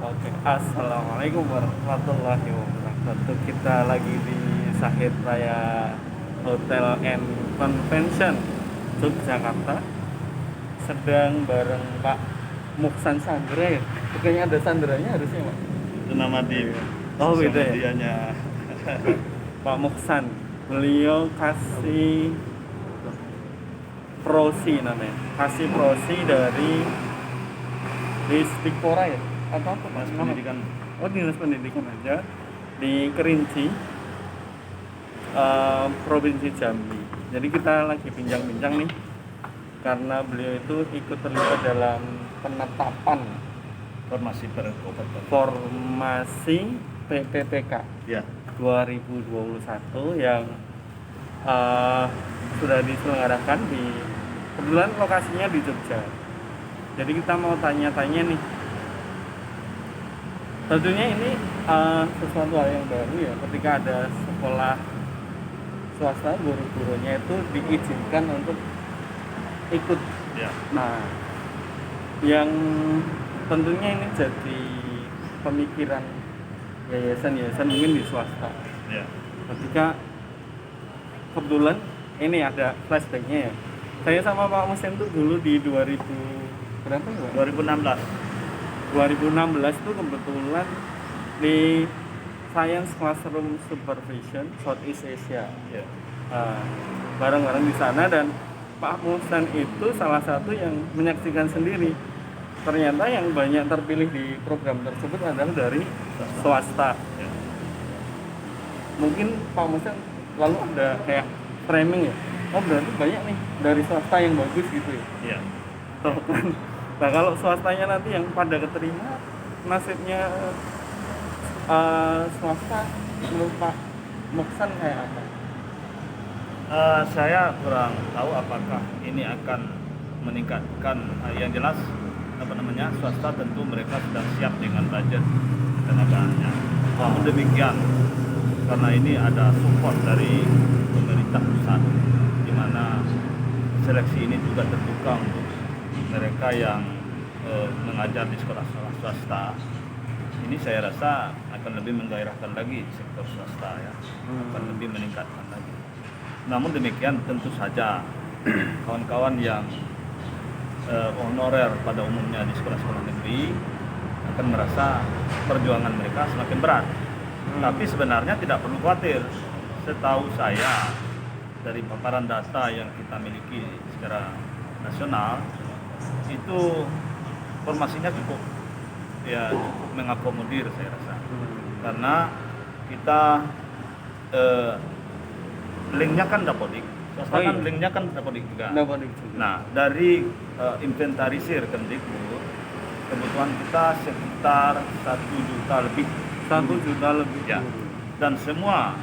Oke, assalamualaikum warahmatullahi wabarakatuh. Kita lagi di Sahid Raya Hotel and Convention Yogyakarta. Sedang bareng Pak Muksan Sandra ya. Kayaknya ada Sandranya harusnya Pak. Itu nama di Oh sosial beda ya. medianya. Pak Muksan. Beliau kasih prosi namanya. Kasih prosi dari Dispikpora ya. Atau apa Pak? Mas pendidikan. Oh, dinas pendidikan aja di Kerinci, Provinsi Jambi. Jadi kita lagi bincang-bincang nih karena beliau itu ikut terlibat dalam penetapan Formasi per kabupaten. formasi PPPK Ya. 2021 yang sudah diselenggarakan di kebetulan lokasinya di Jogja. Jadi kita mau tanya-tanya nih. Tentunya ini sesuatu hal yang baru ya, ketika ada sekolah swasta guru-gurunya itu diizinkan untuk ikut. Ya. Nah, yang tentunya ini jadi pemikiran yayasan-yayasan mungkin di swasta. Ya. Ketika kebetulan ini ada flashbacknya ya. Saya sama Pak Musen tuh dulu di 2000 berapa ya? 2016. 2016 itu kebetulan di Science Classroom Supervision Southeast Asia. Ya. Bareng-bareng di sana dan Pak Musan itu salah satu yang menyaksikan sendiri. Ternyata yang banyak terpilih di program tersebut adalah dari swasta. Ya. Mungkin Pak Musan lalu ada kayak framing ya. Oh berarti banyak nih dari swasta yang bagus gitu ya. Ya. Tuh kan. Nah kalau swastanya nanti yang pada keterima nasibnya swasta menurut Pak Muksan kayak apa? Saya kurang tahu apakah ini akan meningkatkan. Yang jelas swasta tentu mereka sudah siap dengan budget tenaganya. Namun demikian karena ini ada support dari pemerintah pusat di mana seleksi ini juga terbuka untuk mereka yang mengajar di sekolah swasta. Ini saya rasa akan lebih menggairahkan lagi sektor swasta ya, akan lebih meningkatkan lagi. Namun demikian tentu saja kawan-kawan yang honorer pada umumnya di sekolah-sekolah negeri akan merasa perjuangan mereka semakin berat. Tapi sebenarnya tidak perlu khawatir. Setahu saya dari paparan data yang kita miliki secara nasional itu formasinya cukup mengakomodir saya rasa. Karena kita linknya kan Dapodik, swasta kan linknya kan Dapodik juga. Nah dari inventarisir Kemdikbud, kebutuhan kita sekitar 1 juta lebih. 1 juta lebih. Ya. Dan semua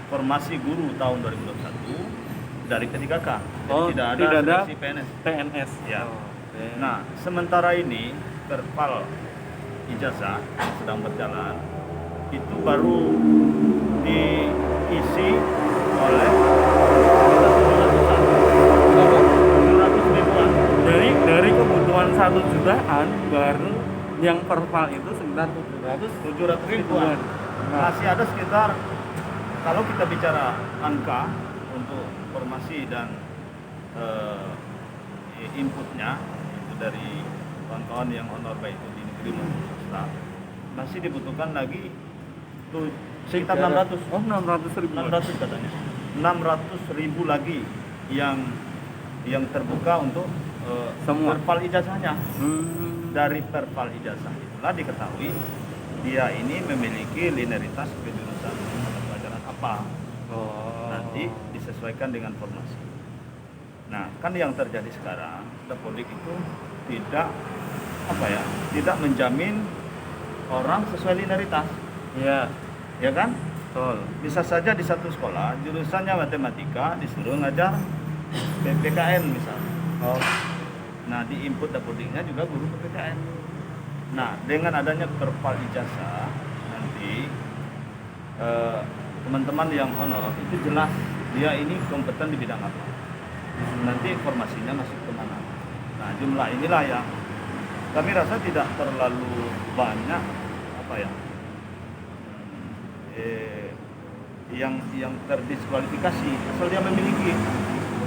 formasi guru tahun 2021 dari K3K. Jadi tidak ada seleksi PNS. Ya. Okay. Nah, sementara ini perpal ijazah sedang berjalan itu baru diisi oleh 700 ribuan. Dari kebutuhan 1 jutaan baru yang perpal itu sekitar 700 ribuan. Masih ada sekitar, kalau kita bicara angka untuk formasi dan inputnya itu dari kawan-kawan yang honor baik itu di negeri maupun swasta, masih dibutuhkan lagi sekitar 600. Oh 600 ribu. 600 katanya. 600 ribu lagi yang terbuka untuk semua perpal ijazahnya. Dari perpal ijazah itulah diketahui dia ini memiliki linearitas kejurusan mata pelajaran apa. Nanti disesuaikan dengan formasi. Nah, kan yang terjadi sekarang, Dapodik itu tidak menjamin orang sesuai linearitas. Iya. Ya kan? Betul. Bisa saja di satu sekolah jurusannya matematika disuruh ngajar PPKN misalnya. Nah, di input Dapodiknya juga guru PPKN. Nah, dengan adanya perpal ijazah nanti teman-teman yang honor itu jelas dia ini kompeten di bidang apa. Nanti informasinya masuk kemana. Nah, jumlah inilah yang kami rasa tidak terlalu banyak apa ya, yang terdiskualifikasi asal dia memiliki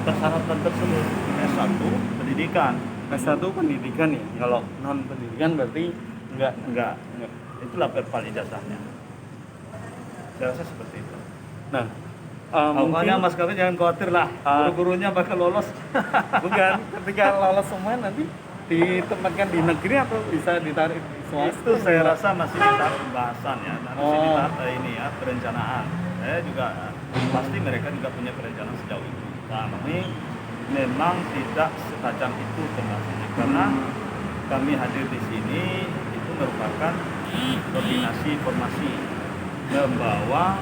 persyaratan tersebut. S1 pendidikan, S1 pendidikan ya. Kalau non pendidikan berarti enggak. itulah perpal ijazahnya. Saya rasa seperti itu. Nah, Makanya mungkin Mas Kevin jangan khawatir lah, guru-gurunya bakal lolos. bukan ketika lolos semua nanti ditempatkan di negeri atau bisa ditarik di swasta. Itu saya rasa masih di tahap pembahasan ya, masih di tahap ini ya, perencanaan. Saya juga pasti mereka juga punya perencanaan sejauh itu. Kami memang tidak setajam itu pembahasannya, karena kami hadir di sini itu merupakan koordinasi formasi, membawa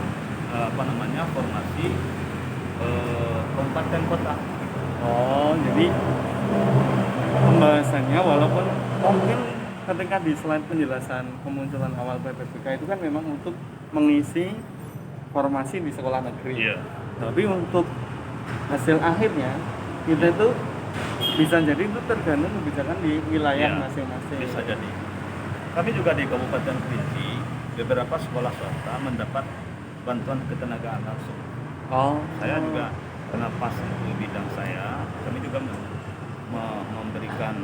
formasi kabupaten kota. Oh, jadi pembahasannya walaupun mungkin ketika di slide penjelasan kemunculan awal PPBK itu kan memang untuk mengisi formasi di sekolah negeri. Iya. Tapi untuk hasil akhirnya kita itu bisa jadi itu tergantung kebijakan di wilayah Iya, masing-masing. bisa jadi. Kami juga di Kabupaten Kerinci beberapa sekolah swasta mendapat bantuan ketenagaan langsung. Oh, Saya juga karena pas itu bidang saya, kami juga memberikan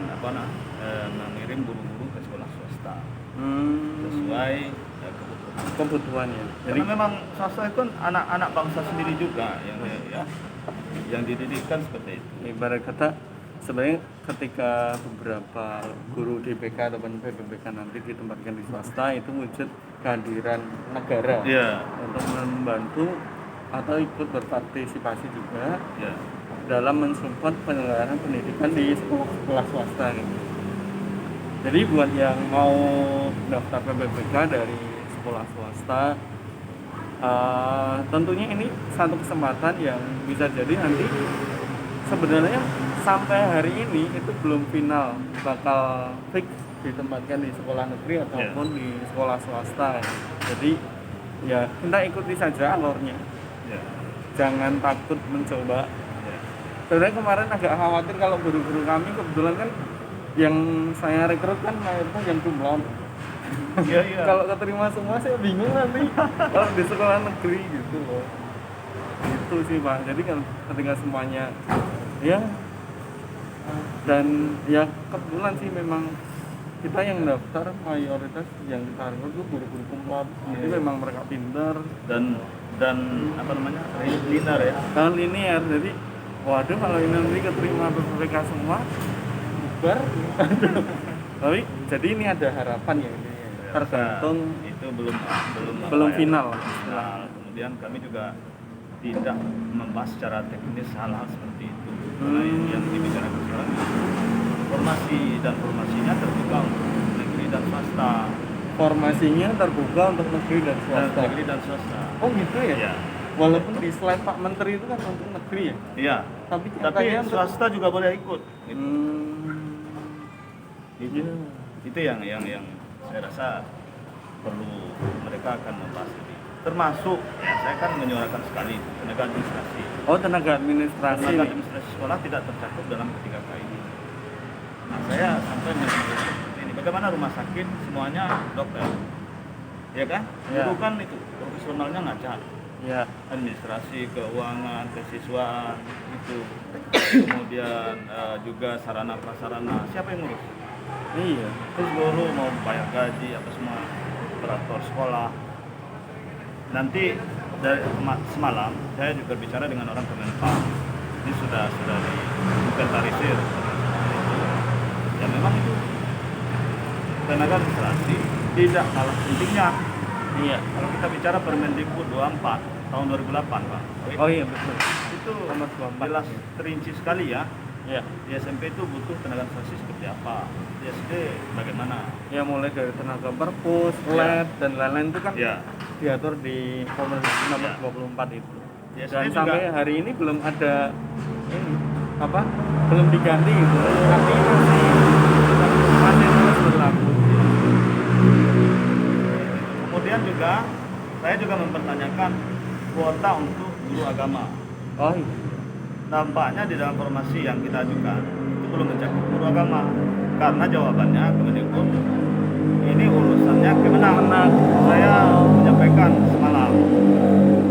mengirim guru-guru ke sekolah swasta sesuai kebutuhan. kebutuhannya. Jadi Karena memang swasta itu kan anak-anak bangsa sendiri juga yang dididikkan seperti itu. ibarat kata sebenarnya ketika beberapa guru DPK ataupun PPBK nanti ditempatkan di swasta itu wujud kehadiran negara Iya. untuk membantu atau ikut berpartisipasi juga Ya. dalam mensupport penyelenggaraan pendidikan di sekolah swasta gitu. Jadi buat yang mau daftar PPBK dari sekolah swasta, tentunya ini satu kesempatan yang bisa jadi nanti sebenarnya sampai hari ini itu belum final bakal fix ditempatkan di sekolah negeri ataupun di sekolah swasta. Jadi ya kita ikuti saja alurnya, Ya. jangan takut mencoba. Ya. Sebenarnya kemarin agak khawatir kalau guru-guru kami kebetulan kan yang saya rekrut kan mayoritas yang cum laude. Iya, iya. Kalau keterima semua saya bingung nanti kalau di sekolah negeri gitu loh. Itu sih Pak. Jadi kan ketika semuanya ya dan ya kebetulan sih memang kita yang daftar mayoritas yang kita rekrut itu guru-guru cum laude. Jadi memang mereka pintar dan linear ya. dan linear. Jadi waduh kalau ini nanti keterima PPBK semua bubar. Tapi jadi ini ada harapan ya ini. Tergantung Itu belum belum apa ya, final. Nah, kemudian kami juga tidak membahas secara teknis hal-hal seperti itu. Karena yang dibicarakan sekarang formasinya terbuka untuk negeri dan swasta. Formasinya terbuka untuk negeri dan swasta. Negeri dan swasta. Oh gitu ya? Iya. Walaupun di slide Pak Menteri itu kan untuk negeri ya. Iya. Tapi Tapi nyatanya untuk swasta juga boleh ikut. Gitu. Iya. Itu yang saya rasa perlu mereka akan membahas ini. Termasuk ya, saya kan menyuarakan sekali tenaga administrasi. Oh tenaga administrasi. Tenaga administrasi sekolah tidak tercakup dalam ketiga K ini. Nah, saya sampai menyuarakan seperti ini. Bagaimana rumah sakit semuanya dokter, ya kan? Ya. Guru kan itu profesionalnya ngajar. Ya. Administrasi, keuangan, kesiswaan itu. Kemudian juga sarana prasarana. Siapa yang ngurus? Iya. Terus guru mau bayar gaji apa semua, operator sekolah. Nanti dari semalam saya juga bicara dengan orang Kemenpar. Ini sudah diinventarisir. Ya memang itu tenaga administrasi tidak kalah pentingnya. Iya. Kalau kita bicara Permendikbud 24 tahun 2008, Pak. Oh iya betul. Itu Nomor 24. jelas terinci sekali ya. Ya. Di SMP itu butuh tenaga administrasi seperti apa? Di SD bagaimana? Ya mulai dari tenaga perpus, Ya. lab dan lain-lain itu kan Ya. diatur di Permendikbud nomor Ya. 24 itu. Di SD Dan juga. sampai hari ini belum ada ini apa? Belum diganti gitu. Tapi masih terus berlaku. Kemudian juga saya juga mempertanyakan kuota untuk guru agama. Oh iya. Nampaknya di dalam formasi yang kita ajukan itu belum mencakup guru agama, karena jawabannya Kemendikbud ini urusannya Kemenang. Kemenak. Saya menyampaikan semalam,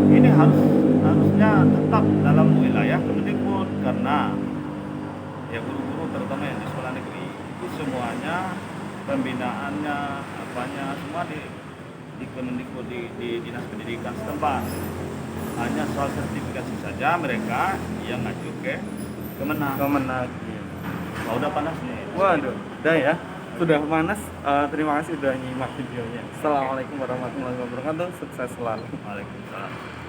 ini harusnya tetap dalam wilayah Kemendikbud, karena ya guru-guru terutama yang di sekolah negeri itu semuanya pembinaannya apanya semua di Kemendikbud, di dinas pendidikan setempat. Hanya soal sertifikasi saja mereka yang ngacu ke Kemenak. Kemenak. Wah, udah panas nih. Waduh, udah ya. Sudah panas. Terima kasih sudah nyimak videonya. Assalamualaikum warahmatullahi wabarakatuh. Sukses selalu. Waalaikumsalam.